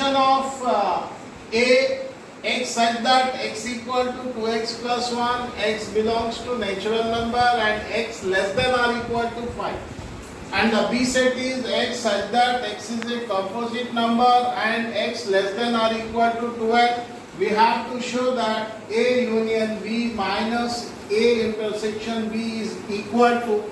condition of A x such that x equal to 2x plus 1, x belongs to natural number and x less than or equal to 5. And the B set is x such that x is a composite number and x less than or equal to 12. We have to show that A union B minus A intersection B is equal to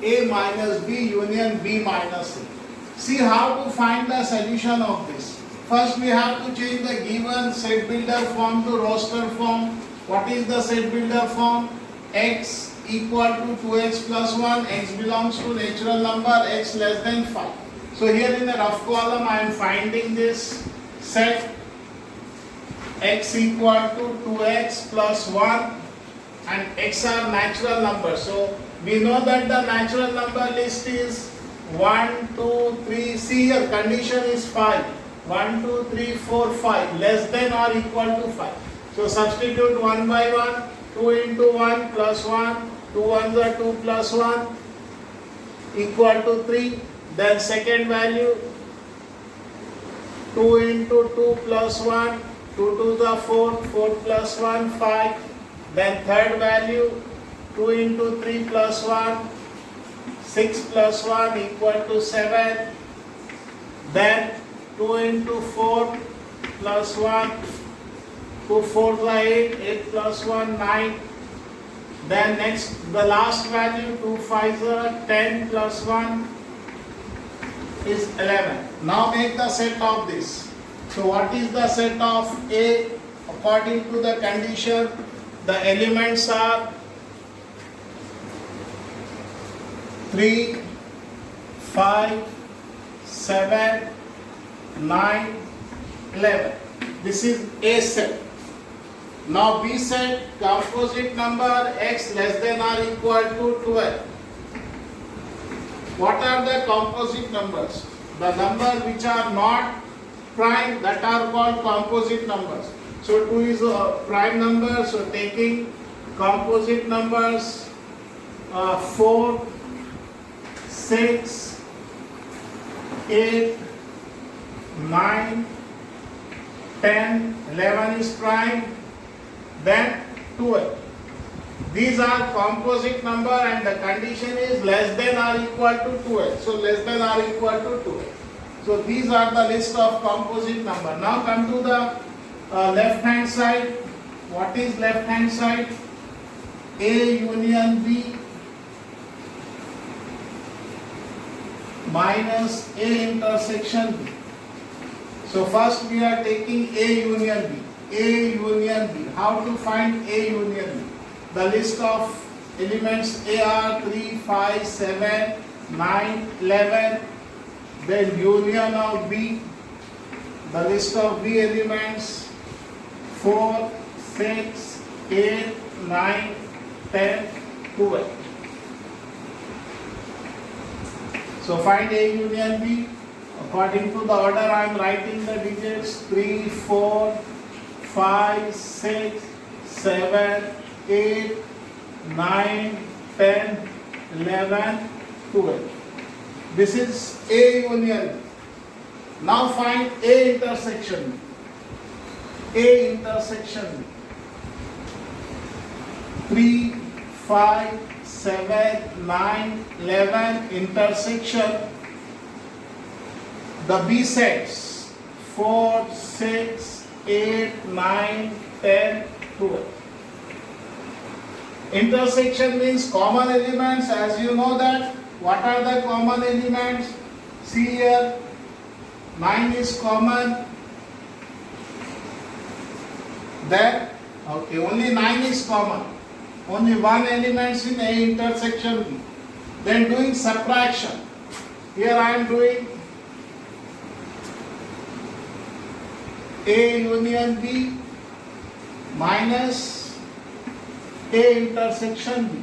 A minus B union B minus A. See how to find the solution of this. First we have to change the given set builder form to roster form. What is the set builder form? X equal to 2x plus 1, x belongs to natural number, x less than 5. So here in the rough column I am finding this set x equal to 2x plus 1 and x are natural numbers. So we know that the natural number list is 1, 2, 3, see here condition is 5. 1, 2, 3, 4, 5 less than or equal to 5. So substitute 1 by 1, 2 into 1 plus 1, 2 ones are 2 plus 1 equal to 3. Then second value 2 into 2 plus 1, 2 to the 4, 4 plus 1, 5. Then third value 2 into 3 plus 1, 6 plus 1 equal to 7. Then 2 into 4 plus 1, 2 4 are 8, 8 plus 1, 9. Then next, the last value 2 5 are 10 plus 1 is 11. Now make the set of this. So what is the set of A? According to the condition, the elements are 3, 5, 7, 9, 11. This is A set. Now B set, composite number x less than or equal to 12. What are the composite numbers? The numbers which are not prime, that are called composite numbers. So 2 is a prime number, so taking composite numbers 4, 6, 8, 9, 10, 11 is prime, then 12. These are composite number and the condition is less than or equal to 12. So less than or equal to 12. So these are the list of composite number. Now come to the left hand side. What is left hand side? A union B minus A intersection B. So first we are taking A union B. A union B. How to find A union B? The list of elements A are 3, 5, 7, 9, 11. Then union of B. The list of B elements 4, 6, 8, 9, 10, 12. So find A union B. According to the order I am writing the digits 3, 4, 5, 6, 7, 8, 9, 10, 11, 12. This is A union. Now find A intersection. A intersection 3, 5, 7, 9, 11 intersection. The B sets 4, 6, 8, 9, 10, 12. Intersection means common elements. As you know that, what are the common elements? See here, 9 is common. Then, okay, only 9 is common. Only one element in A intersection B. Then doing subtraction. Here I am doing A union B minus A intersection B.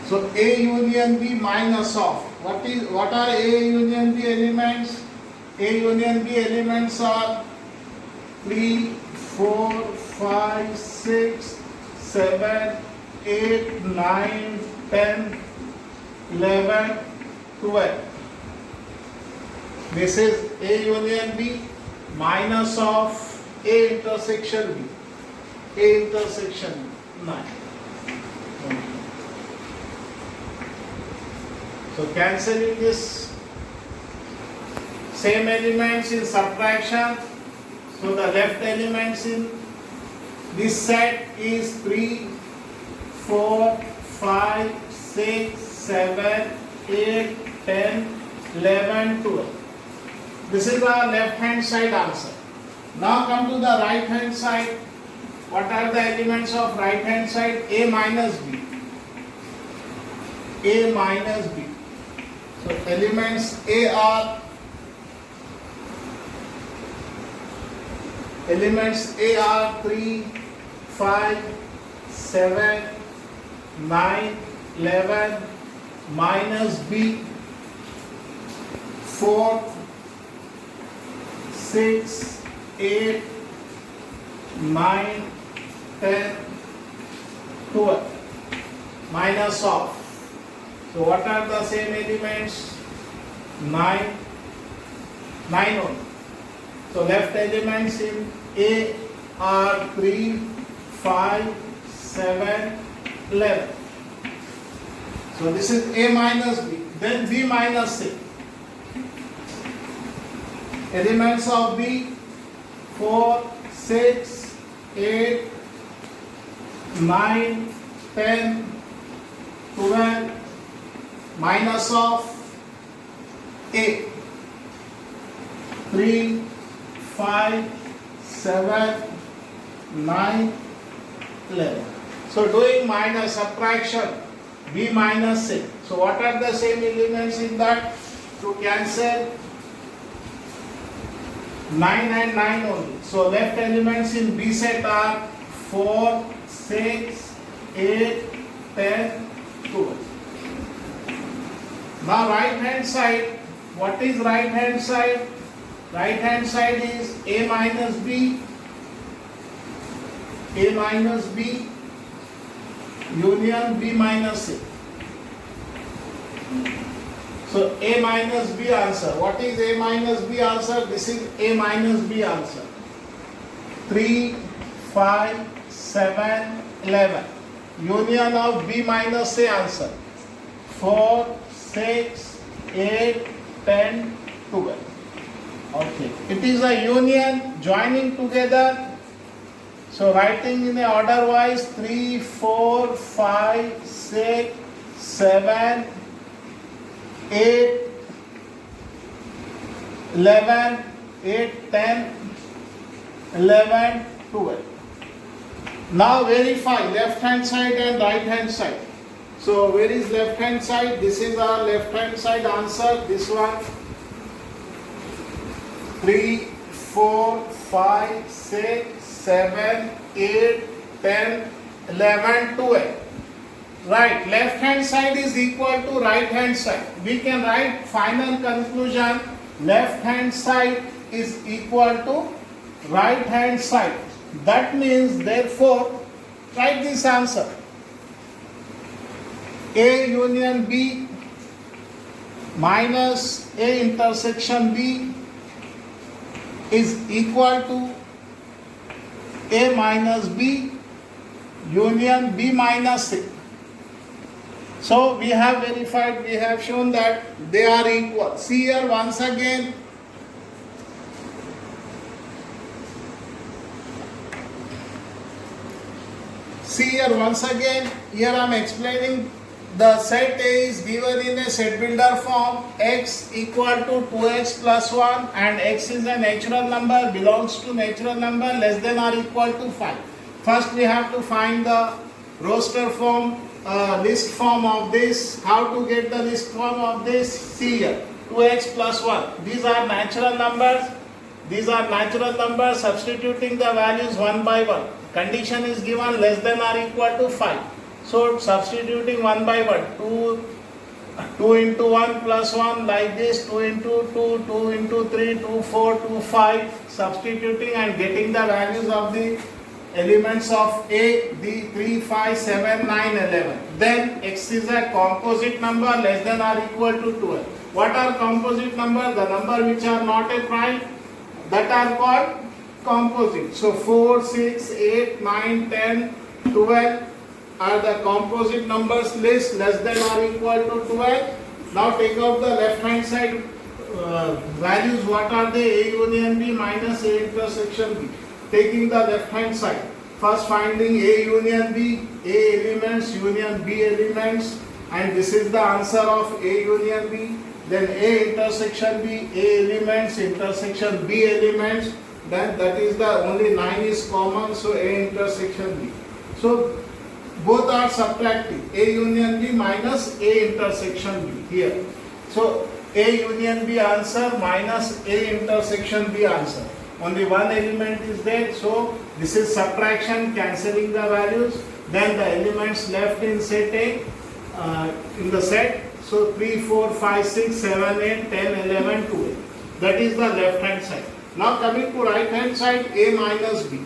So A union B minus of what are A union B elements? A union B elements are 3, 4, 5, 6, 7, 8, 9, 10, 11, 12. This is A union B minus of A intersection B. A intersection B, 9. So cancelling this, same elements in subtraction. So the left elements in this set is 3, 4, 5, 6, 7, 8, 10, 11, 12. This is our left hand side answer. Now come to the right hand side. What are the elements of right hand side? A minus B. A minus B. So elements A are Elements A are 3, 5, 7, 9, 11, minus B 4, 6, 8, 9, 10, 12, minus of. So what are the same elements? 9 only. So left elements in A are 3, 5, 7, 11. So this is A minus B. Then B minus C. Elements of B 4, 6, 8, 9, 10, 12, minus of A 3, 5, 7, 9, 11. So doing minus subtraction, B minus C. So what are the same elements in that? To cancel 9 and 9 only. So left elements in B set are 4, 6, 8, 10, 12. Now right hand side, what is right hand side? Right hand side is A minus B, A minus B, union B minus C. So A minus B answer. What is A minus B answer? This is A minus B answer. 3, 5, 7, 11. Union of B minus C answer. 4, 6, 8, 10, 12. Okay. It is a union joining together. So writing in a order wise 3, 4, 5, 6, 7, 8, 11, 8, 10, 11, 12. Now verify left hand side and right hand side. So where is left hand side? This is our left hand side answer. This one 3, 4, 5, 6, 7, 8, 10, 11, 12. Right, left hand side is equal to right hand side. We can write final conclusion. Left hand side is equal to right hand side. That means therefore, write this answer. A union B minus A intersection B is equal to A minus B union B minus C. So we have verified, we have shown that they are equal. See here once again. See here once again, here I am explaining the set A is given in a set builder form. X equal to 2x plus 1 and x is a natural number, belongs to natural number less than or equal to 5. First we have to find the roster form, list form of this. How to get the list form of this? See here, 2x plus 1. These are natural numbers. These are natural numbers, substituting the values one by one. Condition is given less than or equal to 5. So substituting one by one, 2 into 1 plus 1 like this, 2 into 2, 2 into 3, 2, 4, 2, 5, substituting and getting the values of the elements of A, the 3, 5, 7, 9, 11. Then x is a composite number less than or equal to 12. What are composite number? The number which are not a prime, that are called composite. So 4, 6, 8, 9, 10, 12 are the composite numbers list less than or equal to 12. Now take out the left hand side values. What are they? A union B minus A intersection B. Taking the left hand side, first finding A union B, A elements, union B elements, and this is the answer of A union B. Then A intersection B, A elements, intersection B elements. Then that is the only 9 is common, so A intersection B. So both are subtracting. A union B minus A intersection B here. So A union B answer minus A intersection B answer. Only one element is there, so this is subtraction, cancelling the values. Then the elements left in set A, in the set. So 3, 4, 5, 6, 7, 8, 10, 11, 12. That is the left hand side. Now coming to right hand side, A minus B.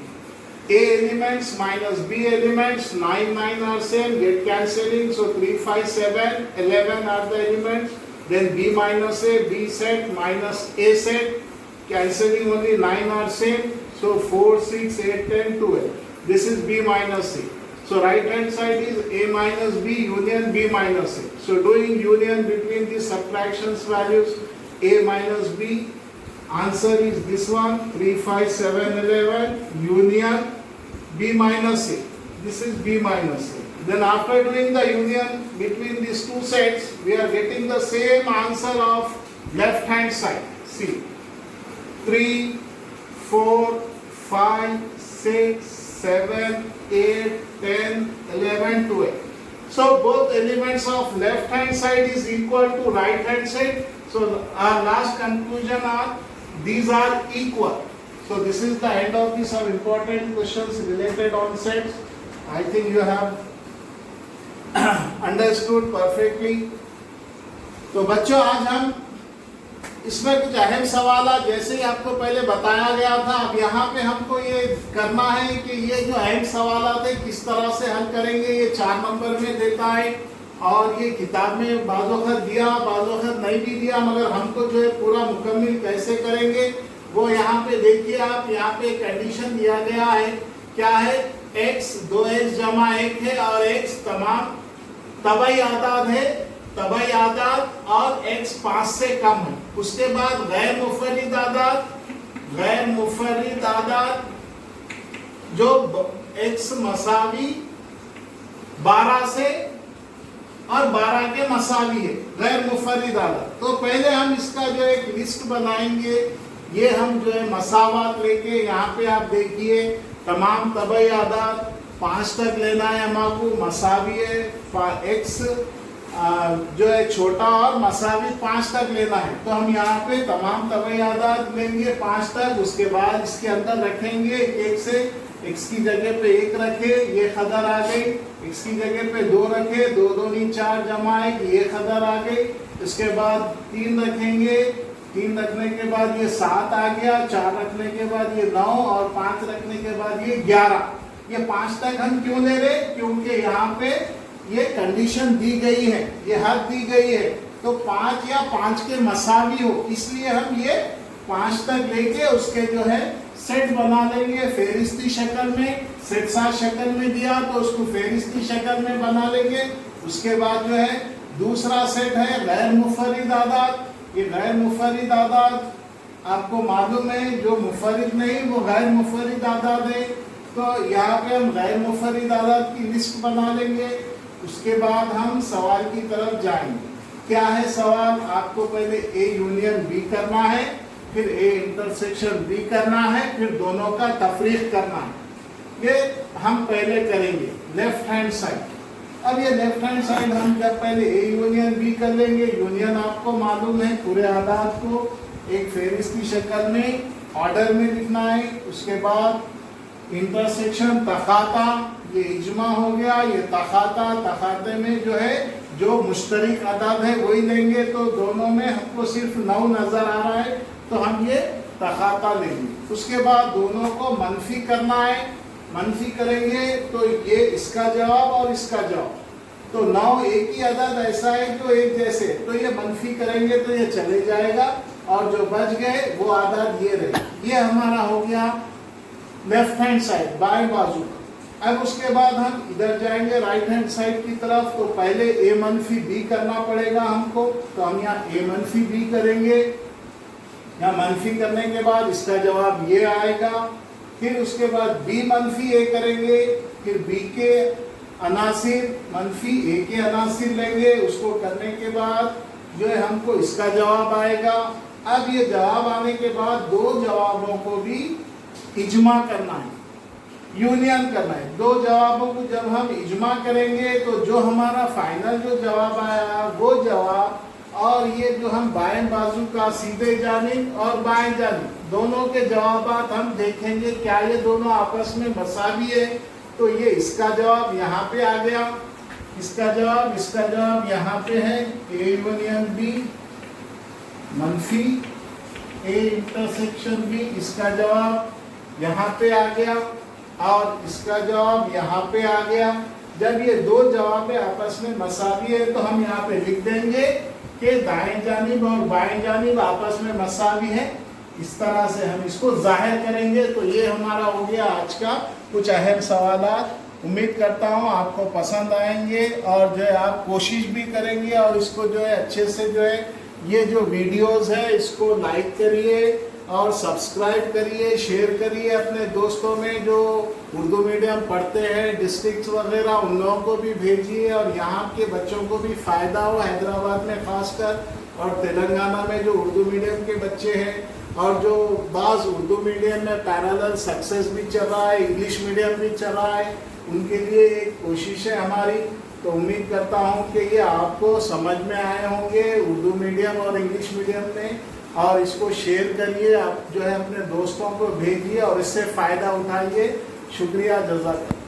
A elements minus B elements, 9, 9 are same, get cancelling. So 3, 5, 7, 11 are the elements. Then B minus A, B set minus A set, cancelling only 9 are same. So 4, 6, 8, 10, 12. This is B minus A. So right hand side is A minus B union B minus A. So doing union between the subtractions values A minus B, answer is this one, 3, 5, 7, 11 union B minus A. This is B minus A. Then after doing the union between these two sets, we are getting the same answer of left hand side. See, 3, 4, 5, 6, 7, 8, 10, 11, 12. So both elements of left hand side is equal to right hand side. So our last conclusion are these are equal. So this is the end of these some important questions related on sets. I think you have understood perfectly. तो बच्चों आज हम इसमें कुछ अहम सवाल जैसे ही आपको पहले बताया गया था, अब यहाँ पे हमको ये करना है कि ये जो अहम सवाल थे किस तरह से हल करेंगे। ये 4 नंबर में देता है और ये किताब में बाज़ वक़्त दिया, बाज़ वक़्त नहीं भी दिया, मगर हमको जो है पूरा मुकम्मल कैसे करेंगे वो यहाँ पे देखिए आप। यहाँ पे कंडीशन दिया गया है, क्या है, x 2x जमा 1 है और x तमाम तबाई आदाद है, तबाई आदाद और x 5 से कम है। उसके बाद गैर मुफर्रिद आदाद, गैर मुफर्रिद आदाद जो x मसावी 12 से और 12 के मसावी है, गैर मुफर्रिद आदाद। तो पहले हम इसका जो एक लिस्ट बनाएंगे। ये हम जो है मसावात लेके यहाँ पे आप देखिए तमाम तबाई आदाद 5 तक लेना है हमको, मसावी है x जो है छोटा और मसावी 5 तक लेना है। तो हम यहाँ पे तमाम तबाई आदाद लेंगे 5 तक। उसके बाद इसके अंदर रखेंगे 1 से, x की जगह पे 1 रखे, ये खदर आ गई, x की जगह पे 2 रखे, 2 2 4 जमा 1, ये खदर आ गई। इसके बाद 3 रखेंगे, 3 रखने के बाद ये 7 आ गया, 4 रखने के बाद ये 9 और 5 रखने के बाद ये 11। ये 5 तक हम क्यों ले रहे, क्योंकि यहाँ पे ये कंडीशन दी गई है, ये हद दी गई है। तो 5 या 5 के मसावी हो, इसलिए हम ये 5 तक लेके उसके जो है सेट बना लेंगे फेरिस्ती शक्ल में। सेट सा शक्ल में दिया तो उसको फेरिस्ती शक्ल में बना लेंगे। उसके बाद जो है दूसरा सेट है गैर मुफर्रिद आदाद। ये गैर मुफर्रिद आदाद आपको मालूम है, जो मुफर्रिद नहीं वो गैर मुफर्रिद आदाद है। तो यहाँ पे हम गैर मुफर्रिद आदाद की लिस्ट बना लेंगे। उसके बाद हम सवाल की तरफ जाएंगे। क्या है सवाल, आपको पहले ए यूनियन बी करना है, फिर ए इंटरसेक्शन बी करना है, फिर दोनों का तफरीक करना है। ये हम पहले करेंगे लेफ्ट हैंड साइड। अब ये लेफ्ट हैंड साइड हम जब पहले ए यूनियन बी कर लेंगे, यूनियन आपको मालूम है पूरे आदाद को एक फेरिस्त की शक्ल में ऑर्डर में लिखना है। उसके बाद इंटरसेक्शन तखाता, ये इजमा हो गया, ये तखाता, तखाते में जो है जो मुश्तरक आदाद है वही लेंगे। तो दोनों में हमको सिर्फ 9 नजर आ रहा है, तो हम ये तखाता लेंगे। उसके बाद दोनों को मनफी करना है, मनफी करेंगे तो ये इसका जवाब और इसका जवाब, तो 9 एक ही अदद ऐसा है जो एक जैसे, तो ये मनफी करेंगे तो ये चले जाएगा और जो बच गए वो आदद ये रहे। ये हमारा हो गया लेफ्ट हैंड साइड, बाएं बाजू का। अब उसके बाद हम इधर जाएंगे राइट हैंड साइड की तरफ, तो पहले a मनफी b करना पड़ेगा हमको, तो हम यहाँ a मनफी b करेंगे। यहाँ मनफी करने के बाद इसका जवाब ये आएगा। फिर उसके बाद b मनफी a करेंगे, फिर b के अनासिर मनफी a के अनासिर लेंगे। उसको करने के बाद जो है हमको इसका जवाब आएगा। अब ये जवाब आने के बाद दो जवाबों को भी इजमा करना है, यूनियन करना है। दो जवाबों को जब हम इजमा करेंगे तो जो हमारा फाइनल जो जवाब आया वो जवाब, और ये जो हम बाएं बाजू का सीधे जानिब और बाएं जानिब दोनों के जवाबात हम देखेंगे क्या ये दोनों आपस में मसावी है। तो ये इसका जवाब यहाँ पे आ गया, इसका जवाब यहाँ पे है a यूनियन b मनफी a इंटरसेक्शन b, इसका जवाब यहाँ पे आ गया और इसका जवाब यहाँ पे आ गया। जब ये दो जवाब आपस में मसावी है तो हम यहाँ पे लिख देंगे कि दाएं जानिब और बाएं जानिब आपस में मसावी है। इस तरह से हम इसको जाहिर करेंगे। तो ये हमारा हो गया आज का कुछ अहम सवालात। उम्मीद करता हूँ आपको पसंद आएंगे और जो है आप कोशिश भी करेंगे और इसको जो है अच्छे से जो है ये जो वीडियोस है इसको लाइक करिए और सब्सक्राइब करिए, शेयर करिए अपने दोस्तों में जो उर्दू मीडियम पढ़ते हैं, डिस्ट्रिक्ट्स वगैरह, उन लोगों को भी भेजिए और यहाँ के बच्चों को भी फ़ायदा हो, हैदराबाद में खासकर और तेलंगाना में जो उर्दू मीडियम के बच्चे हैं और जो बाज़ उर्दू मीडियम में पैरेलल सक्सेस भी चल रहा है, इंग्लिश मीडियम भी चल रहा है, उनके लिए एक कोशिश है हमारी। तो उम्मीद करता हूँ कि ये आपको समझ में आए होंगे उर्दू मीडियम और इंग्लिश मीडियम में, और इसको शेयर करिए, आप जो है अपने दोस्तों को भेजिए और इससे फ़ायदा उठाइए। शुक्रिया, जज़ाकल्लाह।